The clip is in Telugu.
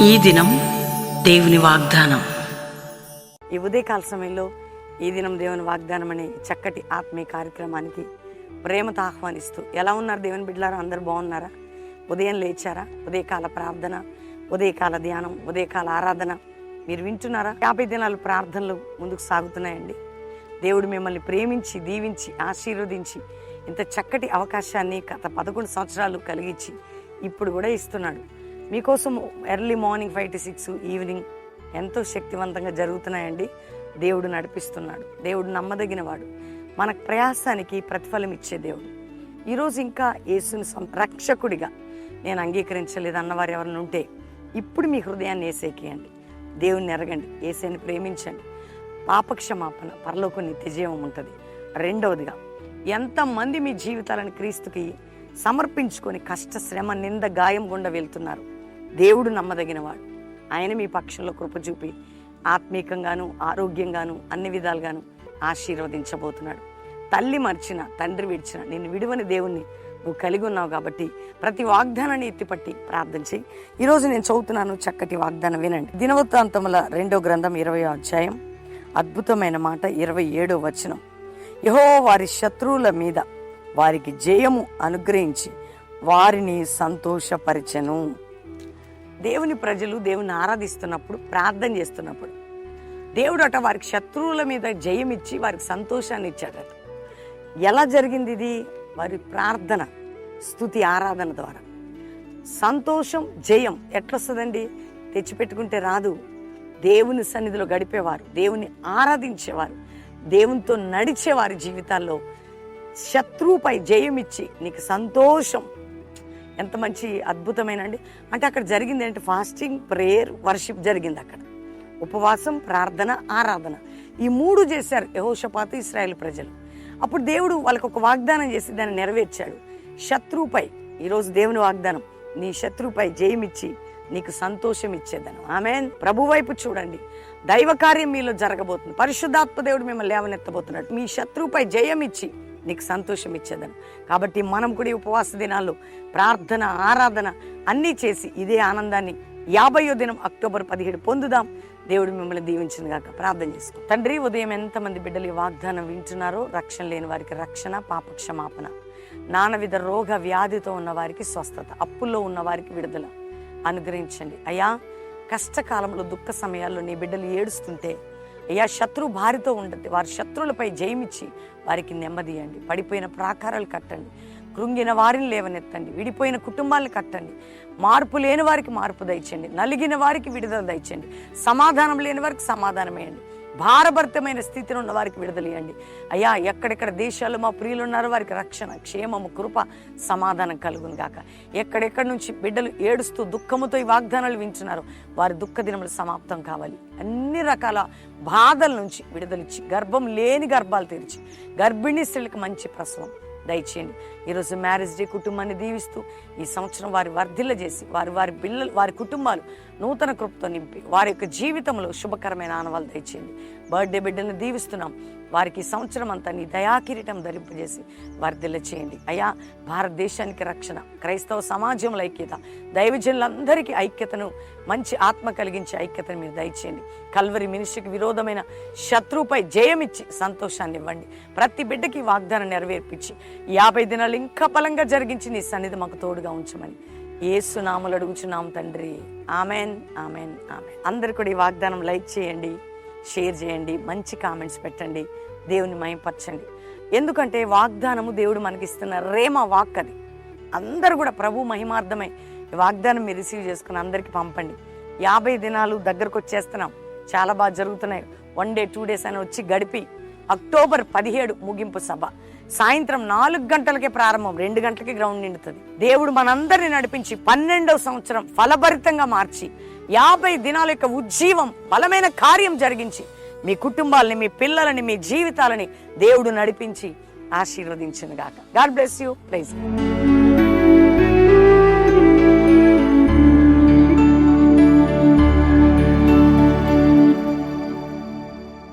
ఈ దినం దేవుని వాగ్దానం. ఈ ఉదయకాల సమయంలో ఈ దినం దేవుని వాగ్దానం అనే చక్కటి ఆత్మీయ కార్యక్రమానికి ప్రేమతో ఆహ్వానిస్తూ, ఎలా ఉన్నారు దేవుని బిడ్డలారా? అందరూ బాగున్నారా? ఉదయం లేచారా? ఉదయకాల ప్రార్థన, ఉదయకాల ధ్యానం, ఉదయకాల ఆరాధన మీరు వింటున్నారా? 50 దినాలు ప్రార్థనలు ముందుకు సాగుతున్నాయండి. దేవుడు మిమ్మల్ని ప్రేమించి, దీవించి, ఆశీర్వదించి ఇంత చక్కటి అవకాశాన్ని గత 11 సంవత్సరాలు కలిగించి ఇప్పుడు కూడా ఇస్తున్నాడు. మీకోసం ఎర్లీ మార్నింగ్ 5 to 6 ఈవినింగ్ ఎంతో శక్తివంతంగా జరుగుతున్నాయండి. దేవుడు నడిపిస్తున్నాడు. దేవుడు నమ్మదగిన వాడు. మన ప్రయాసానికి ప్రతిఫలం ఇచ్చే దేవుడు. ఈరోజు ఇంకా యేసుని రక్షకుడిగా నేను అంగీకరించలేదు అన్నవారు ఎవరైనా ఉంటే ఇప్పుడు మీ హృదయాన్ని యేసేకియండి. దేవుని ఎరగండి, యేసుని ప్రేమించండి. పాపక్షమాపణ, పరలోక నిత్యజీవం ఉంటుంది. రెండవదిగా, ఎంతమంది మీ జీవితాలను క్రీస్తుకి సమర్పించుకొని కష్ట, శ్రమ, నింద, గాయం గుండా వెళ్తున్నారు. దేవుడు నమ్మదగినవాడు. ఆయన మీ పక్షంలో కృప చూపి ఆత్మీకంగాను, ఆరోగ్యంగాను, అన్ని విధాలుగాను ఆశీర్వదించబోతున్నాడు. తల్లి మర్చిన, తండ్రి విడిచిన నిన్ను విడువని దేవుణ్ణి నువ్వు కలిగి ఉన్నావు కాబట్టి ప్రతి వాగ్దానాన్ని ఎత్తిపట్టి ప్రార్థన చేయి. ఈరోజు నేను చదువుతున్నాను చక్కటి వాగ్దానం, వినండి. దినవృత్తాంతముల 2వ గ్రంథం 20వ అధ్యాయం అద్భుతమైన మాట 27వ వచనం. యెహోవా వారి శత్రువుల మీద వారికి జయము అనుగ్రహించి వారిని సంతోషపరిచెను. దేవుని ప్రజలు దేవుని ఆరాధిస్తున్నప్పుడు, ప్రార్థన చేస్తున్నప్పుడు దేవుడు అట వారికి శత్రువుల మీద జయం ఇచ్చి వారికి సంతోషాన్ని ఇచ్చాడట. ఎలా జరిగింది ఇది? వారి ప్రార్థన, స్తుతి, ఆరాధన ద్వారా సంతోషం, జయం ఎట్లొస్తుందండి? తెచ్చిపెట్టుకుంటే రాదు. దేవుని సన్నిధిలో గడిపేవారు, దేవుని ఆరాధించేవారు, దేవునితో నడిచేవారి జీవితాల్లో శత్రువుపై జయం ఇచ్చి నీకు సంతోషం. ఎంత మంచి అద్భుతమైనండి. అంటే అక్కడ జరిగింది ఏంటి? ఫాస్టింగ్, ప్రేయర్, వర్షిప్ జరిగింది. అక్కడ ఉపవాసం, ప్రార్థన, ఆరాధన, ఈ 3 చేశారు యెహోషాపాతు, ఇశ్రాయేలు ప్రజలు. అప్పుడు దేవుడు వాళ్ళకు ఒక వాగ్దానం చేసి దాన్ని నెరవేర్చాడు. శత్రువుపై, ఈరోజు దేవుని వాగ్దానం, నీ శత్రువుపై జయమిచ్చి నీకు సంతోషం ఇచ్చేదను. ఆమేన్. ప్రభు వైపు చూడండి, దైవ కార్యం మీలో జరగబోతుంది. పరిశుద్ధాత్మ దేవుడు మిమ్మల్ని లేవనెత్తబోతున్నాడు. మీ శత్రువుపై జయం ఇచ్చి నీకు సంతోషం ఇచ్చేదను. కాబట్టి మనం కూడా ఈ ఉపవాస దినాల్లో ప్రార్థన, ఆరాధన అన్నీ చేసి ఇదే ఆనందాన్ని 50వ దినం అక్టోబర్ 17 పొందుదాం. దేవుడు మిమ్మల్ని దీవించిన గాక. ప్రార్థన చేసుకో. తండ్రి, ఉదయం ఎంతమంది బిడ్డలు ఈ వాగ్దానం వింటున్నారో, రక్షణ లేని వారికి రక్షణ, పాపక్షమాపణ, నానావిధ రోగ వ్యాధితో ఉన్న వారికి స్వస్థత, అప్పుల్లో ఉన్న వారికి విడుదల అనుగ్రహించండి. అయ్యా, కష్టకాలంలో, దుఃఖ సమయాల్లో నీ బిడ్డలు ఏడుస్తుంటే అయ్యా, శత్రు భారితో ఉండద్దు, వారి శత్రువులపై జయమిచ్చి వారికి నెమ్మది ఇవ్వండి. పడిపోయిన ప్రాకారాలు కట్టండి, కృంగిన వారిని లేవనెత్తండి, విడిపోయిన కుటుంబాలను కట్టండి, మార్పు లేని వారికి మార్పు దయచండి, నలిగిన వారికి విడుదల దయచండి, సమాధానం లేని వారికి సమాధానం వేయండి, భారభరితమైన స్థితిలో ఉన్న వారికి విడుదల ఇవ్వండి. అయ్యా, ఎక్కడెక్కడ దేశాల్లో మా ప్రియులు ఉన్నారో వారికి రక్షణ, క్షేమము, కృప, సమాధానం కలుగును గాక. ఎక్కడెక్కడి నుంచి బిడ్డలు ఏడుస్తూ దుఃఖముతో ఈ వాగ్దానాలు వింటున్నారో వారి దుఃఖ దినములు సమాప్తం కావాలి. అన్ని రకాల బాధల నుంచి విడుదలిచ్చి, గర్భం లేని గర్భాలు తెరిచి, గర్భిణీ స్త్రీలకు మంచి ప్రసవం దయచేయండి. ఈరోజు మ్యారేజ్ డే కుటుంబాన్ని దీవిస్తూ ఈ సంవత్సరం వారి వర్ధిల్ల చేసి వారి పిల్లలు, వారి కుటుంబాలు నూతన కృపతో నింపి వారి యొక్క జీవితంలో శుభకరమైన ఆనవాళ్ళు దయచేయండి. బర్త్డే బిడ్డలను దీవిస్తున్నాం. వారికి ఈ సంవత్సరం అంతా నీ దయాకిరీటం ధరింపజేసి వర్ధిల్ల చేయండి. అయ్యా, భారతదేశానికి రక్షణ, క్రైస్తవ సమాజంలో ఐక్యత, దైవజనులందరికీ ఐక్యతను, మంచి ఆత్మ కలిగించే ఐక్యతను మీరు దయచేయండి. కల్వరి మినిస్ట్రీకి విరోధమైన శత్రువుపై జయమిచ్చి సంతోషాన్ని ఇవ్వండి. ప్రతి బిడ్డకి వాగ్దానం నెరవేర్పించి 50 దినాలు ఇంకా బలంగా జరిగించి నీ సన్నిధి మాకు తోడుగా ఉంచమని యేసు నామములో అడుగుచున్నాం తండ్రి. Amen, amen, amen. అందరు కూడా ఈ వాగ్దానం లైక్ చేయండి, షేర్ చేయండి, మంచి కామెంట్స్ పెట్టండి, దేవుని మహిమపరచండి. ఎందుకంటే వాగ్దానము దేవుడు మనకిస్తున్న రేమా వాక్. అది అందరూ కూడా ప్రభు మహిమార్థమై ఈ వాగ్దానం మీరు రిసీవ్ చేసుకుని అందరికీ పంపండి. 50 దినాలు దగ్గరకు వచ్చేస్తున్నాం. చాలా బాగా జరుగుతున్నాయి. 1 day 2 days అని వచ్చి గడిపి అక్టోబర్ 17 ముగింపు సభ. సాయంత్రం 4 గంటలకే ప్రారంభం, 2 గంటలకి గ్రౌండ్ నిండుతుంది. దేవుడు మనందరినీ నడిపించి 12వ సంవత్సరం ఫలభరితంగా మార్చి 50 దినాల యొక్క ఉజ్జీవం, బలమైన కార్యం జరిగించి మీ కుటుంబాలని, మీ పిల్లలని, మీ జీవితాలని దేవుడు నడిపించి ఆశీర్వదించును గాక. God bless you. ప్రైజ్.